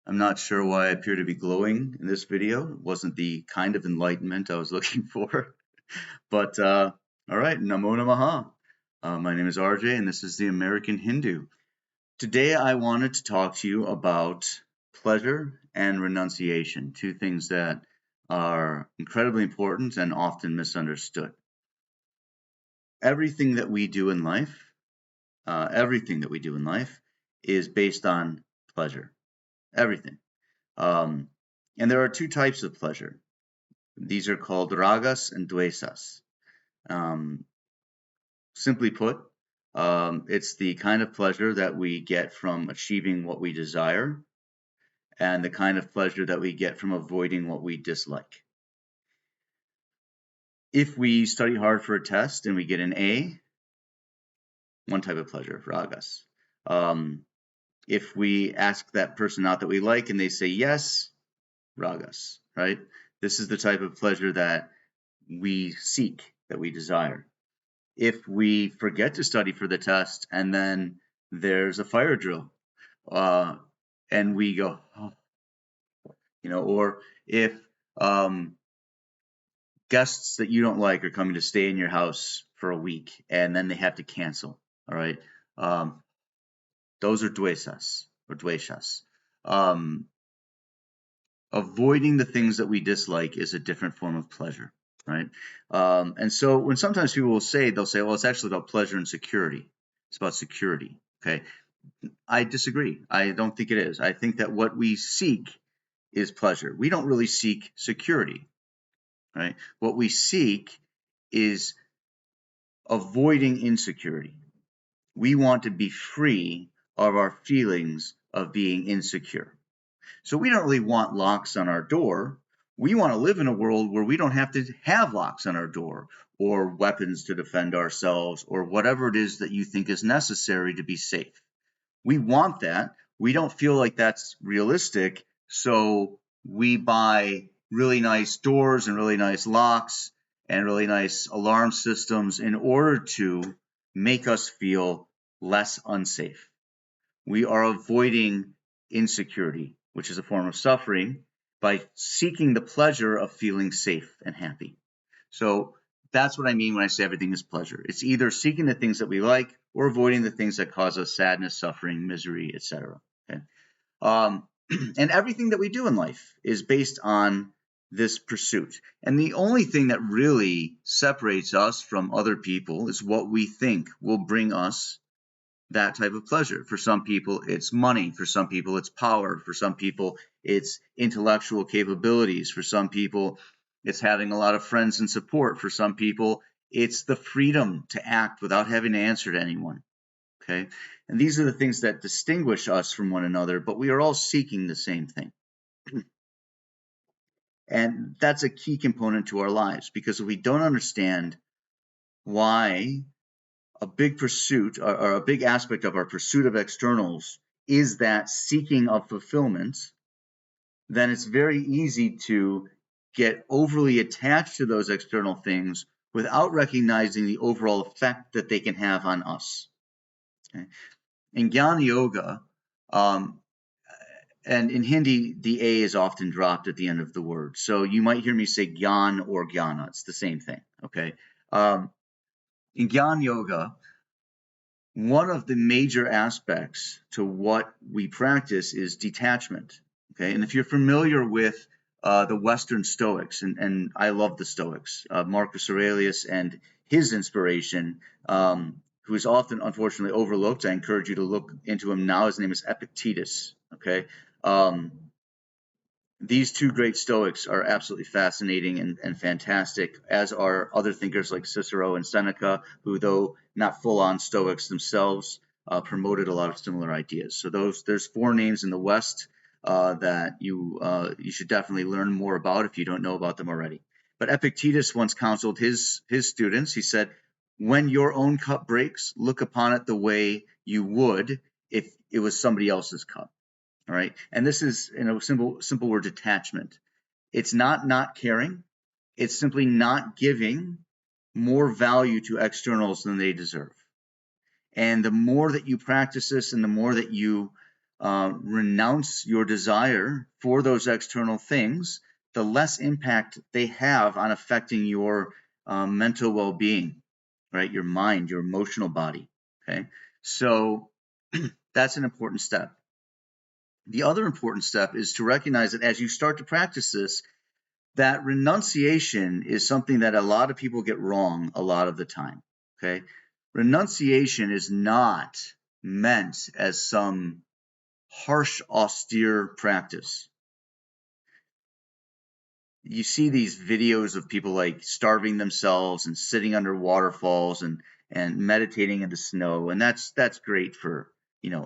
I'm not sure why I appear to be glowing in this video. It wasn't the kind of enlightenment I was looking for. But all right, Namo Namaha. My name is RJ, and this is the American Hindu. Today, I wanted to talk to you about pleasure and renunciation, two things that are incredibly important and often misunderstood. Everything that we do in life, is based on pleasure. Everything. And there are two types of pleasure. These are called ragas and dvesas. Simply put, it's the kind of pleasure that we get from achieving what we desire and the kind of pleasure that we get from avoiding what we dislike. If we study hard for a test and we get an A, one type of pleasure, ragas. If we ask that person out that we like and they say yes, ragas, right? This is the type of pleasure that we seek, that we desire. If we forget to study for the test and then there's a fire drill and we go, oh, or if guests that you don't like are coming to stay in your house for a week and then they have to cancel, all right? Those are dvesas or dveshas. Avoiding the things that we dislike is a different form of pleasure, right? And so when sometimes people will say, they'll say, well, it's actually about pleasure and security. It's about security, okay? I disagree. I don't think it is. I think that what we seek is pleasure. We don't really seek security, right? What we seek is avoiding insecurity. We want to be free of our feelings of being insecure. So we don't really want locks on our door. We want to live in a world where we don't have to have locks on our door or weapons to defend ourselves or whatever it is that you think is necessary to be safe. We want that. We don't feel like that's realistic, so we buy really nice doors and really nice locks and really nice alarm systems in order to make us feel less unsafe. We are avoiding insecurity, which is a form of suffering, by seeking the pleasure of feeling safe and happy. So that's what I mean when I say everything is pleasure. It's either seeking the things that we like or avoiding the things that cause us sadness, suffering, misery, etc. Okay? And everything that we do in life is based on this pursuit. And the only thing that really separates us from other people is what we think will bring us that type of pleasure. For some people, it's money. For some people, it's power. For some people, it's intellectual capabilities. For some people, it's having a lot of friends and support. For some people, it's the freedom to act without having to answer to anyone. Okay? And these are the things that distinguish us from one another, but we are all seeking the same thing. And that's a key component to our lives, because if we don't understand why a big pursuit or a big aspect of our pursuit of externals is that seeking of fulfillment, then it's very easy to get overly attached to those external things without recognizing the overall effect that they can have on us. Okay? In Jnana Yoga, and in Hindi, the A is often dropped at the end of the word. So you might hear me say Gyan or Jnana. It's the same thing, okay? In Jnana Yoga, one of the major aspects to what we practice is detachment, okay? And if you're familiar with the Western Stoics, and I love the Stoics, Marcus Aurelius and his inspiration, who is often, unfortunately, overlooked. I encourage you to look into him now. His name is Epictetus, okay? These two great Stoics are absolutely fascinating and fantastic, as are other thinkers like Cicero and Seneca, who, though not full-on Stoics themselves, promoted a lot of similar ideas. So there's four names in the West that you should definitely learn more about if you don't know about them already. But Epictetus once counseled his students. He said, when your own cup breaks, look upon it the way you would if it was somebody else's cup. All right. And this is, in a simple word, detachment. It's not caring. It's simply not giving more value to externals than they deserve. And the more that you practice this and the more that you renounce your desire for those external things, the less impact they have on affecting your mental well-being, right? Your mind, your emotional body. Okay, so that's an important step. The other important step is to recognize that as you start to practice this, that renunciation is something that a lot of people get wrong a lot of the time. Okay, renunciation is not meant as some harsh, austere practice. You see these videos of people like starving themselves and sitting under waterfalls and meditating in the snow, and that's great for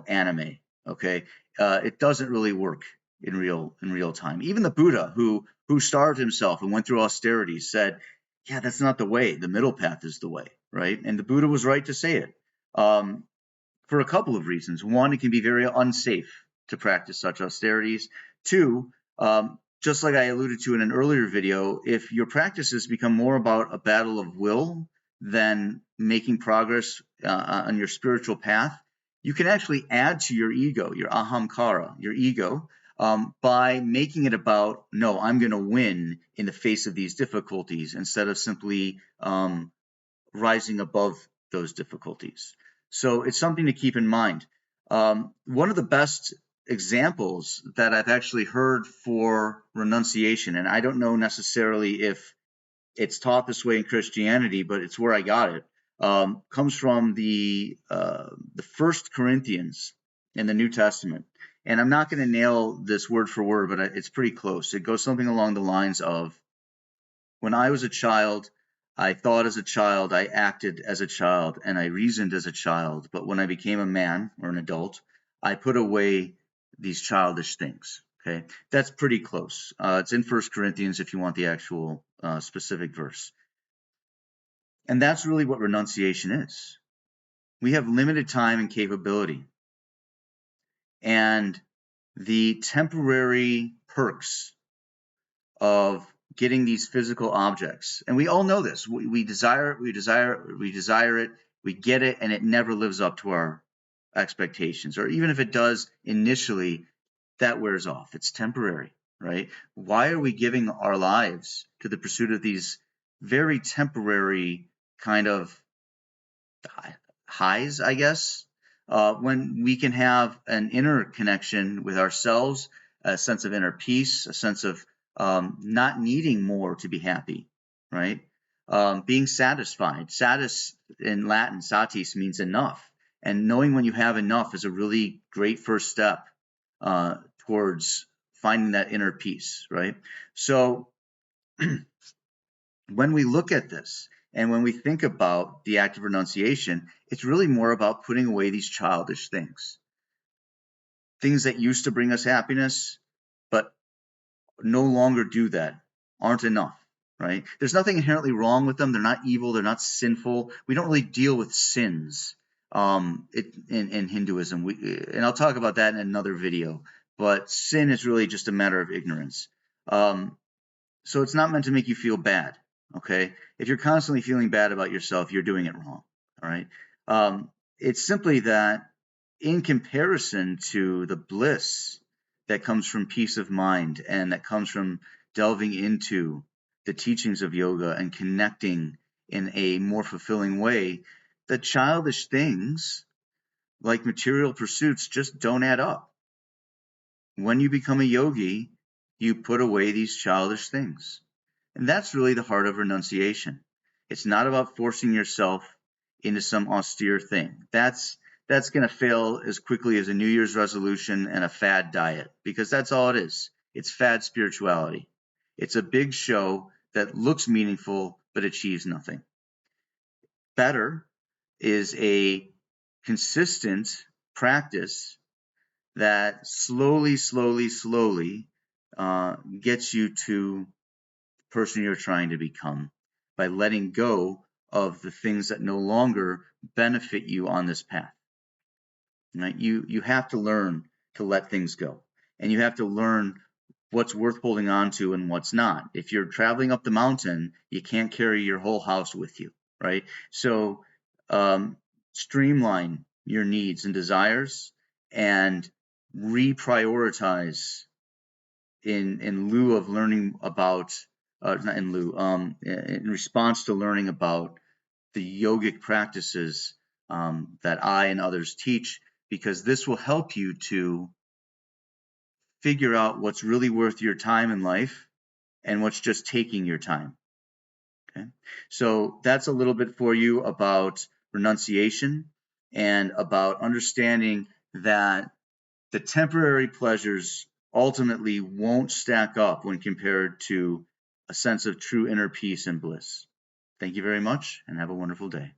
anime. Okay, it doesn't really work in real time. Even the Buddha, who starved himself and went through austerity, said, "Yeah, that's not the way. The middle path is the way." Right, and the Buddha was right to say it. For a couple of reasons. One, it can be very unsafe to practice such austerities. Two, just like I alluded to in an earlier video, if your practices become more about a battle of will than making progress on your spiritual path, you can actually add to your ego, your ahamkara, your ego, by making it about, no, I'm going to win in the face of these difficulties instead of simply rising above those difficulties. So it's something to keep in mind. One of the best examples that I've actually heard for renunciation, and I don't know necessarily if it's taught this way in Christianity, but it's where I got it, comes from the First Corinthians in the New Testament. And I'm not going to nail this word for word, but it's pretty close. It goes something along the lines of, when I was a child, I thought as a child, I acted as a child, and I reasoned as a child. But when I became a man or an adult, I put away these childish things. Okay, that's pretty close. It's in First Corinthians if you want the actual specific verse. And that's really what renunciation is. We have limited time and capability. And the temporary perks of getting these physical objects, and we all know this, we desire it, we desire it, we get it, and it never lives up to our expectations. Or even if it does initially, that wears off. It's temporary, right? Why are we giving our lives to the pursuit of these very temporary kind of highs, I guess, when we can have an inner connection with ourselves, a sense of inner peace, a sense of not needing more to be happy, right? Being satisfied. Satis in Latin, satis, means enough. And knowing when you have enough is a really great first step towards finding that inner peace, right? So when we look at this and when we think about the act of renunciation, it's really more about putting away these childish things. Things that used to bring us happiness, but no longer do that, aren't enough, right? There's nothing inherently wrong with them. They're not evil. They're not sinful. We don't really deal with sins in Hinduism. And I'll talk about that in another video. But sin is really just a matter of ignorance. So it's not meant to make you feel bad, okay? If you're constantly feeling bad about yourself, you're doing it wrong, all right? It's simply that in comparison to the bliss that comes from peace of mind and that comes from delving into the teachings of yoga and connecting in a more fulfilling way, the childish things like material pursuits just don't add up. When you become a yogi, you put away these childish things. And that's really the heart of renunciation. It's not about forcing yourself into some austere thing. That's going to fail as quickly as a New Year's resolution and a fad diet, because that's all it is. It's fad spirituality. It's a big show that looks meaningful but achieves nothing. Better is a consistent practice that slowly gets you to the person you're trying to become by letting go of the things that no longer benefit you on this path. Right? You have to learn to let things go, and you have to learn what's worth holding on to and what's not. If you're traveling up the mountain, you can't carry your whole house with you, right? So streamline your needs and desires and reprioritize in lieu of learning about, not in lieu, in response to learning about the yogic practices that I and others teach, because this will help you to figure out what's really worth your time in life and what's just taking your time. Okay, so that's a little bit for you about renunciation and about understanding that the temporary pleasures ultimately won't stack up when compared to a sense of true inner peace and bliss. Thank you very much and have a wonderful day.